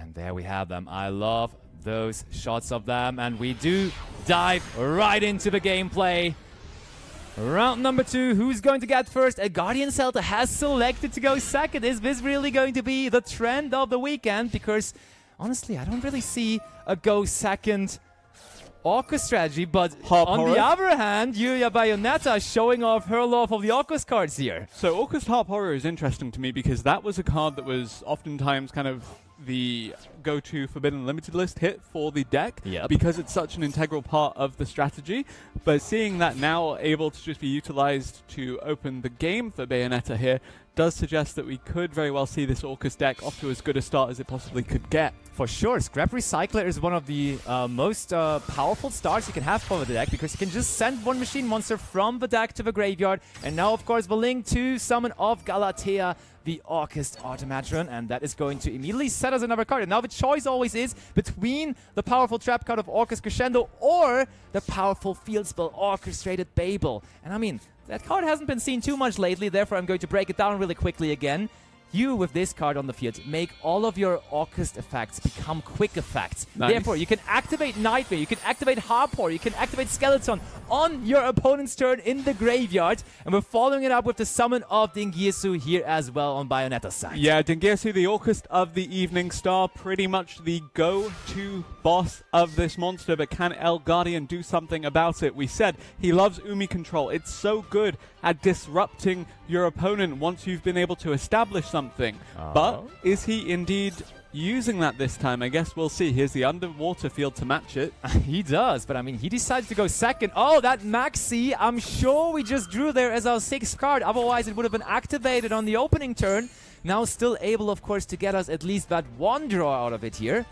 And there we have them. I love those shots of them. And we do dive right into the gameplay. Round number 2, who's going to get first? A Guardian Celta has selected to go second. Is this really going to be the trend of the weekend? Because honestly, I don't really see a go second Orcust strategy, but on the other hand, Julia Bayonetta showing off her love of the Orcust cards here. So Orcust Harp Horror is interesting to me because that was a card that was oftentimes kind of the go-to Forbidden Limited list hit for the deck because it's such an integral part of the strategy. But seeing that now able to just be utilized to open the game for Bayonetta here does suggest that we could very well see this Orcust deck off to as good a start as it possibly could get. For sure, Scrap Recycler is one of the most powerful starts you can have for the deck because you can just send one machine monster from the deck to the graveyard. And now, of course, the link to summon of Galatea, the Orcust Automatron, and that is going to immediately set us another card. And now the choice always is between the powerful trap card of Orcust Crescendo or the powerful field spell Orchestrated Babel. And I mean, that card hasn't been seen too much lately, therefore I'm going to break it down really quickly again. You, with this card on the field, make all of your Orcust effects become quick effects. Nice. Therefore, you can activate Nightmare, you can activate Harpor, you can activate Skeleton on your opponent's turn in the graveyard. And we're following it up with the summon of Dingirsu here as well on Bayonetta's side. Yeah, Dingirsu, the Orcust of the Evening Star, pretty much the go-to boss of this monster. But can El Guardian do something about it? We said he loves Umi control. It's so good at disrupting your opponent once you've been able to establish something. But is he indeed using that this time? I guess we'll see. Here's the underwater field to match it. He does, but I mean, he decided to go second. Oh, that Maxi, I'm sure we just drew there as our 6th card. Otherwise, it would have been activated on the opening turn. Now still able, of course, to get us at least that one draw out of it here.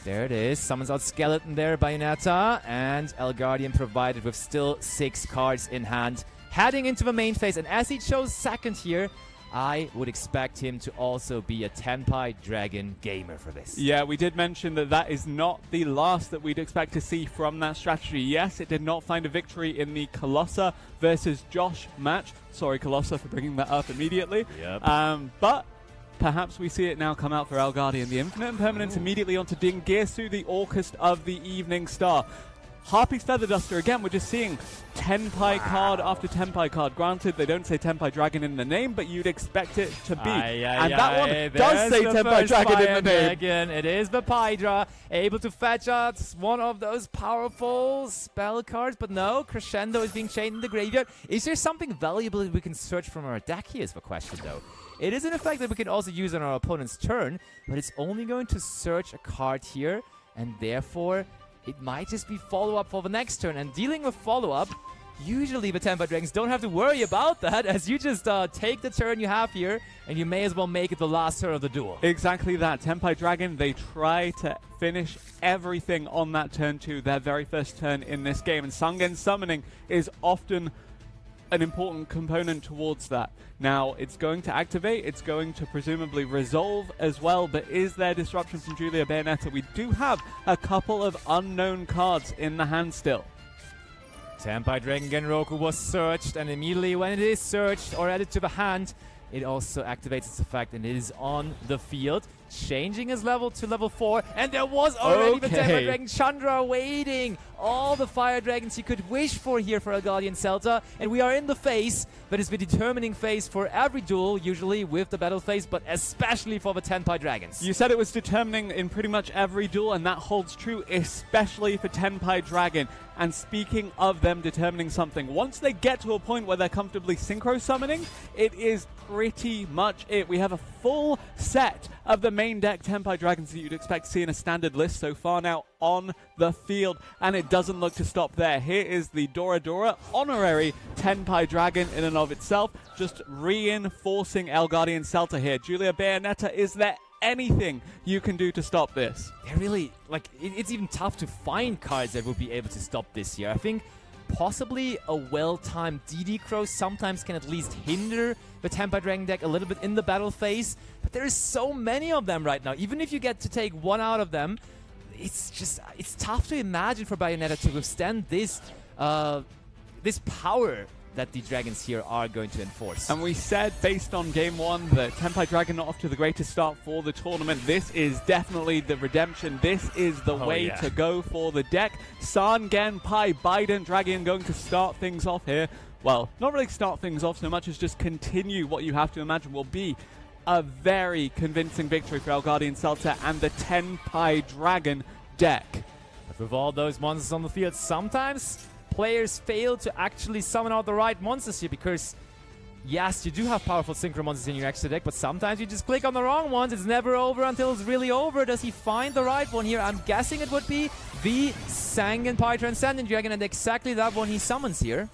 There it is. Summons out Skeleton there, Bayonetta. And El Guardian provided with still 6 cards in hand. Heading into the main phase. And as he chose second here, I would expect him to also be a Tenpai Dragon gamer for this. Yeah, we did mention that that is not the last that we'd expect to see from that strategy. Yes, it did not find a victory in the Colossa versus Josh match. Sorry, Colossa, for bringing that up immediately. But perhaps we see it now come out for El Guardian. The Infinite Impermanence immediately onto Dingirsu, the Orcust of the Evening Star. Harpy's Feather Duster, again, we're just seeing Tenpai card after Tenpai card. Granted, they don't say Tenpai Dragon in the name, but you'd expect it to be. And that one does say Tenpai Dragon in the name. It is the Pydra, able to fetch out one of those powerful spell cards, but no, Crescendo is being chained in the graveyard. Is there something valuable that we can search from our deck here is the question, though. It is an effect that we can also use on our opponent's turn, but it's only going to search a card here, and therefore it might just be follow-up for the next turn. And dealing with follow-up, usually the Tenpai Dragons don't have to worry about that, as you just take the turn you have here, and you may as well make it the last turn of the duel. Exactly that. Tenpai Dragon, they try to finish everything on that turn 2, their very first turn in this game. And Sangen Summoning is often an important component towards that. Now, it's going to activate, it's going to presumably resolve as well, but is there disruption from Julia Bayonetta? We do have a couple of unknown cards in the hand still. Tenpai Dragon Genroku was searched, and immediately when it is searched or added to the hand, it also activates its effect and it is on the field, changing his level to level 4. And there was already the Tenpai Dragon Chandra waiting. All the fire dragons you could wish for here for El Guardian Celta. And we are in the phase that is the determining phase for every duel, usually with the battle phase, but especially for the Tenpai Dragons. You said it was determining in pretty much every duel, and that holds true, especially for Tenpai Dragon. And speaking of them determining something, once they get to a point where they're comfortably synchro summoning, it is pretty much it. We have a full set of the main deck Tenpai Dragons that you'd expect to see in a standard list so far now on the field, and it doesn't look to stop there. Here is the Dora Dora honorary Tenpai Dragon in and of itself, just reinforcing El Guardian Celta here. Julia Bayonetta, is there anything you can do to stop this? They're really, like, it's even tough to find cards that would be able to stop this here. I think possibly a well-timed DD Crow sometimes can at least hinder the Tenpai Dragon deck a little bit in the battle phase, but there is so many of them right now. Even if you get to take one out of them, it's tough to imagine for Bayonetta to withstand this this power that the dragons here are going to enforce. And we said, based on game one, that Tenpai Dragon not off to the greatest start for the tournament. This is definitely the redemption. This is the way to go for the deck. Sangenpai Biden Dragon going to start things off here. Well, not really start things off so much as just continue what you have to imagine will be a very convincing victory for Elgardian Celta and the Tenpai Dragon deck. But with all those monsters on the field, sometimes players fail to actually summon out the right monsters here because, yes, you do have powerful synchro monsters in your extra deck, but sometimes you just click on the wrong ones. It's never over until it's really over. Does he find the right one here? I'm guessing it would be the Sangenpai Transcendent Dragon, and exactly that one he summons here.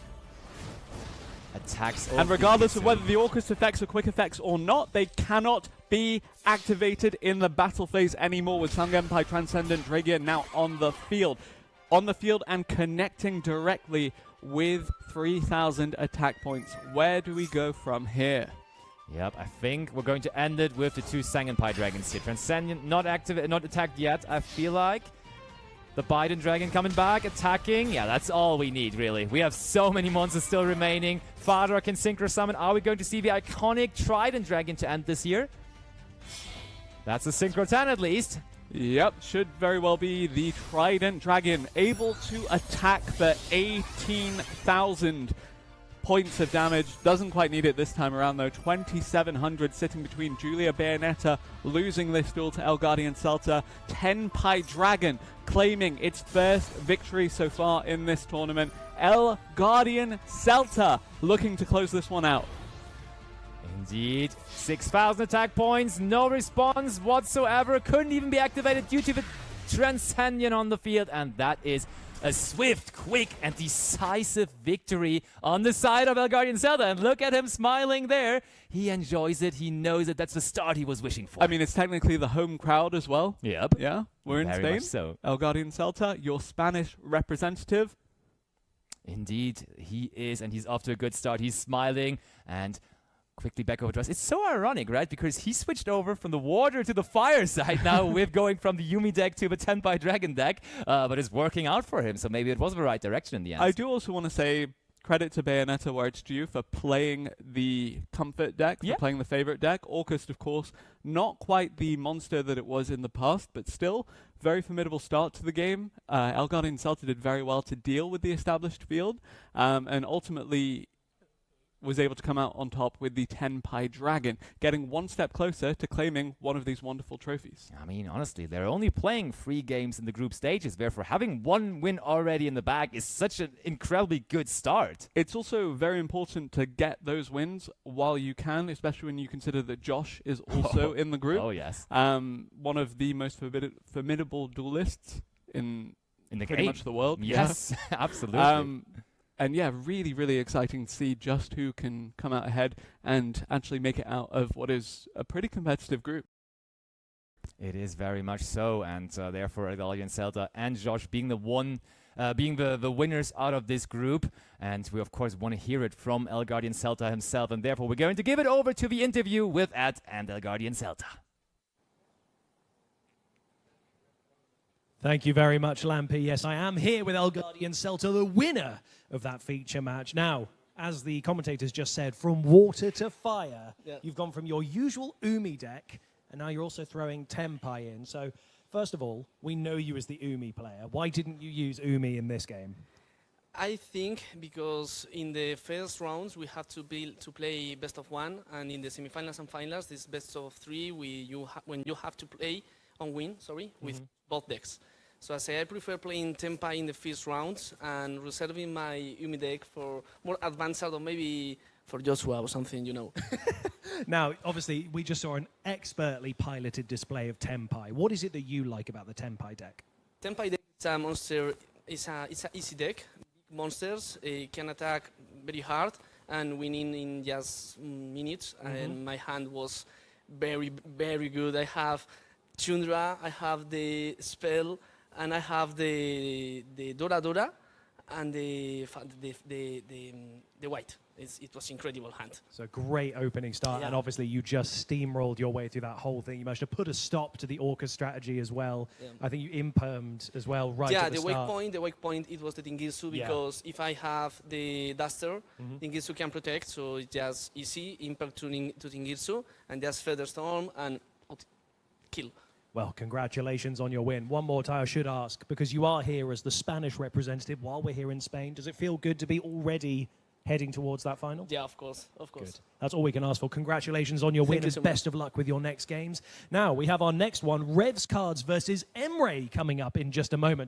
Attacks. And regardless of whether the Orcust effects are quick effects or not, they cannot be activated in the battle phase anymore with Sangenpai Transcendent Dragon now on the field. On the field and connecting directly with 3,000 attack points. Where do we go from here? Yep, I think we're going to end it with the two Sangenpai Dragons here. Transcendent not active, not attacked yet, I feel like. The Biden Dragon coming back, attacking. Yeah, that's all we need, really. We have so many monsters still remaining. Fadra can Synchro Summon. Are we going to see the iconic Trident Dragon to end this year? That's a Synchro 10 at least. Yep, should very well be the Trident Dragon, able to attack for 18,000 points of damage. Doesn't quite need it this time around, though. 2,700 sitting between Julia Bayonetta losing this duel to Elgardian Celta. Tenpai Dragon claiming its first victory so far in this tournament. Elgardian Celta looking to close this one out. Indeed. 6,000 attack points, no response whatsoever. Couldn't even be activated due to the Transcendent on the field, and that is a swift, quick, and decisive victory on the side of Elgardian Celta. And look at him smiling there. He enjoys it. He knows it. That's the start he was wishing for. I mean, it's technically the home crowd as well. Yep. Yeah, we're in Very Spain. much so. Elgardian Celta, your Spanish representative. Indeed, he is, and he's off to a good start. He's smiling, and quickly back over to us. It's so ironic, right? Because he switched over from the water to the fire side now with going from the Yumi deck to the Tenpai Dragon deck, but it's working out for him, so maybe it was the right direction in the end. I do also want to say credit to Bayonetta where it's due for playing the comfort deck, for playing the favorite deck. Orcust, of course, not quite the monster that it was in the past, but still very formidable start to the game. Elgardian Celta did very well to deal with the established field, and ultimately was able to come out on top with the Tenpai Dragon, getting one step closer to claiming one of these wonderful trophies. I mean, honestly, they're only playing 3 games in the group stages, therefore having 1 win already in the bag is such an incredibly good start. It's also very important to get those wins while you can, especially when you consider that Josh is also in the group. Oh, yes. One of the most formidable duelists in the pretty game. much the world. Yes, absolutely. And yeah, really, really exciting to see just who can come out ahead and actually make it out of what is a pretty competitive group. It is very much so, and therefore Elgardian Celta and Josh being the winners out of this group. And we, of course, want to hear it from Elgardian Celta himself, and therefore we're going to give it over to the interview with Ed and Elgardian Celta. Thank you very much, Lampy. Yes, I am here with Elgardian Celta, the winner of that feature match. Now, as the commentators just said, from water to fire, you've gone from your usual Umi deck, and now you're also throwing Tenpai in. So, first of all, we know you as the Umi player. Why didn't you use Umi in this game? I think because in the first rounds we have to play best of 1, and in the semifinals and finals, this best of 3, when you have to play on win, with both decks. So I say I prefer playing Tenpai in the first rounds and reserving my Umi deck for more advanced or maybe for Joshua or something, you know. Now, obviously, we just saw an expertly piloted display of Tenpai. What is it that you like about the Tenpai deck? Tenpai deck is a monster, it's an easy deck. Big monsters can attack very hard and winning in just minutes. And my hand was very, very good. I have Tundra, I have the spell, and I have the Dora Dora and the white. it was incredible hand. So great opening start, and Yeah. obviously you just steamrolled your way through that whole thing. You managed to put a stop to the Orcust strategy as well. Yeah. I think you impermed as well right Yeah, at the the start. wake point, it was the Tingirsu Yeah. because if I have the Duster, Tingirsu can protect, so it's just easy, impact to Tingirsu, and just Feather Storm and kill. Well, congratulations on your win. One more time I should ask, because you are here as the Spanish representative while we're here in Spain. Does it feel good to be already heading towards that final? Yeah, of course, of course. Good. That's all we can ask for. Congratulations on your win Thank you and so best of luck with your next games. Now, we have our next one, Revs Cards versus Emre, coming up in just a moment.